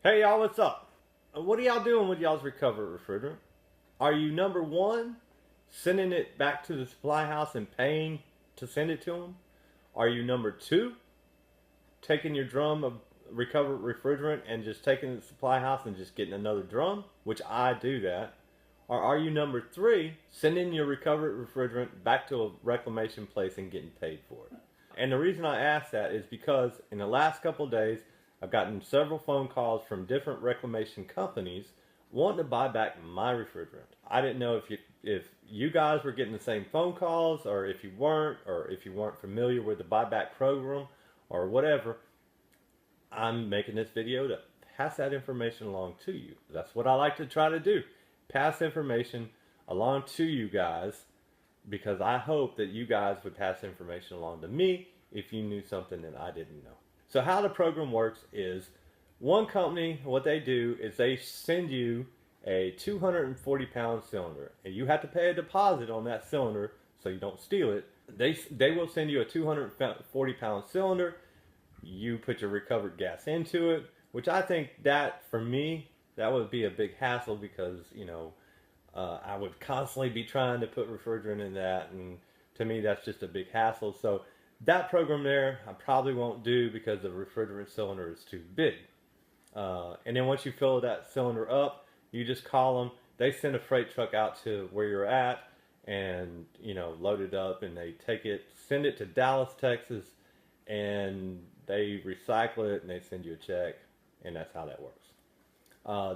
Hey y'all, what's up? What are y'all doing with y'all's recovered refrigerant? Are you number one, sending it back to the supply house and paying to send it to them? Are you number two, taking your drum of recovered refrigerant and just taking it to the supply house and just getting another drum, which I do that? Or are you number three, sending your recovered refrigerant back to a reclamation place and getting paid for it? And the reason I ask that is because in the last couple of days, I've gotten several phone calls from different reclamation companies wanting to buy back my refrigerant. I didn't know if you guys were getting the same phone calls, or if you weren't familiar with the buyback program or whatever. I'm making this video to pass that information along to you. That's what I like to try to do. Pass information along to you guys, because I hope that you guys would pass information along to me if you knew something that I didn't know. So how the program works is, one company, what they do is they send you a 240-pound cylinder, and you have to pay a deposit on that cylinder so you don't steal it. They will send you a 240-pound cylinder. You put your recovered gas into it, which I think that, for me, that would be a big hassle, because, I would constantly be trying to put refrigerant in that, and to me that's just a big hassle. So that program there I probably won't do, because the refrigerant cylinder is too big. And then once you fill that cylinder up, you just call them. They send a freight truck out to where you're at and, load it up, and they take it, send it to Dallas, Texas, and they recycle it and they send you a check, and that's how that works.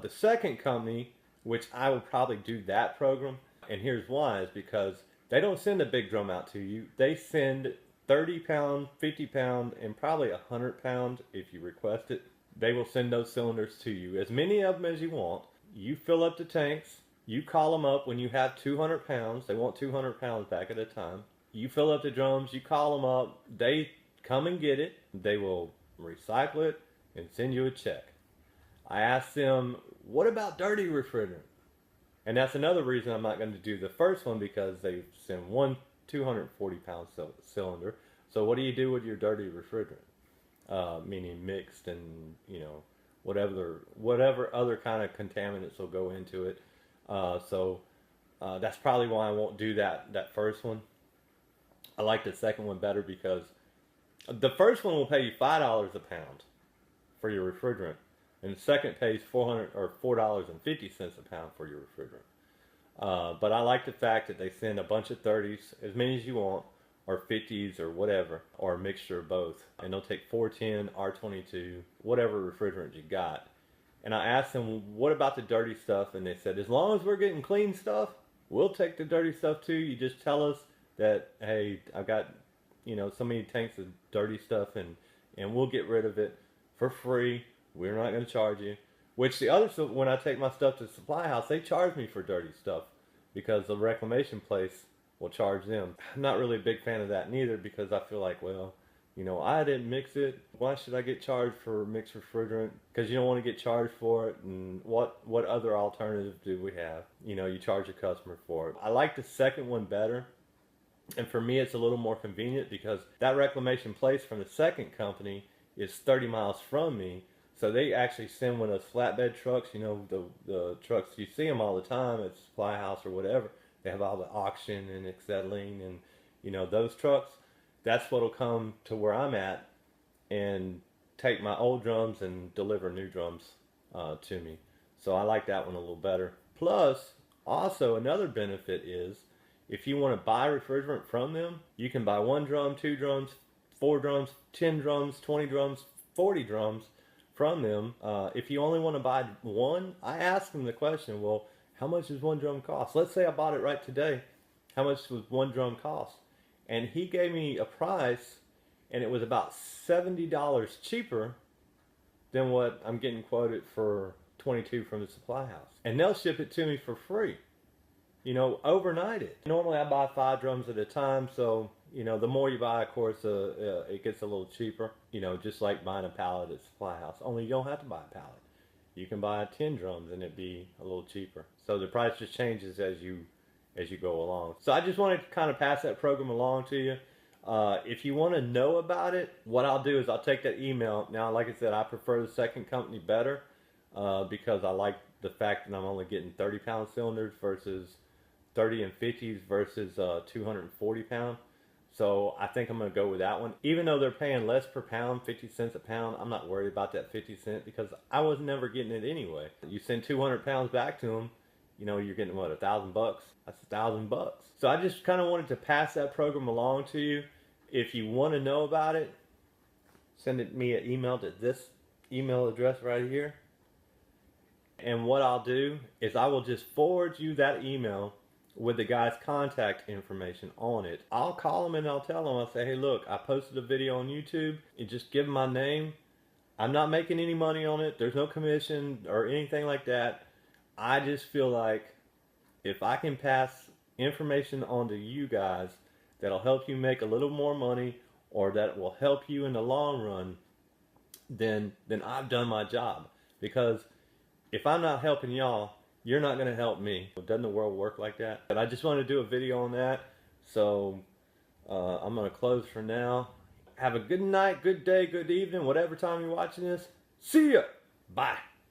The second company, which I will probably do that program, and here's why, is because they don't send a big drum out to you. They send 30-pound, 50-pound, and probably 100-pound if you request it. They will send those cylinders to you, as many of them as you want. You fill up the tanks. You call them up when you have 200 pounds. They want 200 pounds back at a time. You fill up the drums. You call them up. They come and get it. They will recycle it and send you a check. I asked them, what about dirty refrigerant? And that's another reason I'm not going to do the first one, because they send one 240-pound cylinder. So what do you do with your dirty refrigerant? Meaning mixed and, whatever other kind of contaminants will go into it. So that's probably why I won't do that first one. I like the second one better, because the first one will pay you $5 a pound for your refrigerant, and the second pays $4.50 a pound for your refrigerant. But I like the fact that they send a bunch of 30s, as many as you want, or 50s or whatever, or a mixture of both. And they'll take 410, R22, whatever refrigerant you got. And I asked them, what about the dirty stuff? And they said, as long as we're getting clean stuff, we'll take the dirty stuff too. You just tell us that, hey, I've got, so many tanks of dirty stuff, and we'll get rid of it for free. We're not going to charge you. Which when I take my stuff to the supply house, they charge me for dirty stuff, because the reclamation place will charge them. I'm not really a big fan of that neither, because I feel like, well, I didn't mix it. Why should I get charged for mixed refrigerant? Because you don't want to get charged for it. And what other alternative do we have? You charge a customer for it. I like the second one better. And for me, it's a little more convenient, because that reclamation place from the second company is 30 miles from me. So they actually send one of those flatbed trucks, the trucks, you see them all the time at the supply house or whatever. They have all the oxygen and acetylene and, those trucks. That's what'll come to where I'm at and take my old drums and deliver new drums to me. So I like that one a little better. Plus, also another benefit is, if you want to buy refrigerant from them, you can buy 1 drum, 2 drums, 4 drums, 10 drums, 20 drums, 40 drums from them. If you only want to buy one, I ask them the question, well, how much does 1 drum cost? Let's say I bought it right today. How much does 1 drum cost? And he gave me a price, and it was about $70 cheaper than what I'm getting quoted for 22 from the supply house. And they'll ship it to me for free. Overnight it. Normally I buy 5 drums at a time, so, the more you buy, of course, it gets a little cheaper. Just like buying a pallet at supply house. Only you don't have to buy a pallet. You can buy 10 drums and it'd be a little cheaper. So the price just changes as you go along. So I just wanted to kind of pass that program along to you. If you want to know about it, what I'll do is I'll take that email. Now, like I said, I prefer the second company better. because I like the fact that I'm only getting 30-pound cylinders versus 30 and 50s versus 240 pound. So I think I'm going to go with that one. Even though they're paying less per pound, 50 cents a pound, I'm not worried about that 50 cent because I was never getting it anyway. You send 200 pounds back to them, you know, you're getting what, $1,000? That's $1,000. So I just kind of wanted to pass that program along to you. If you want to know about it, send me an email to this email address right here. And what I'll do is I will just forward you that email with the guy's contact information on it. I'll call him and I'll tell him, I'll say, hey, look, I posted a video on YouTube. You just give him my name. I'm not making any money on it. There's no commission or anything like that. I just feel like if I can pass information on to you guys that'll help you make a little more money or that will help you in the long run, then I've done my job. Because if I'm not helping y'all, you're not going to help me. Doesn't the world work like that? But I just wanted to do a video on that. So I'm going to close for now. Have a good night, good day, good evening, whatever time you're watching this. See ya. Bye.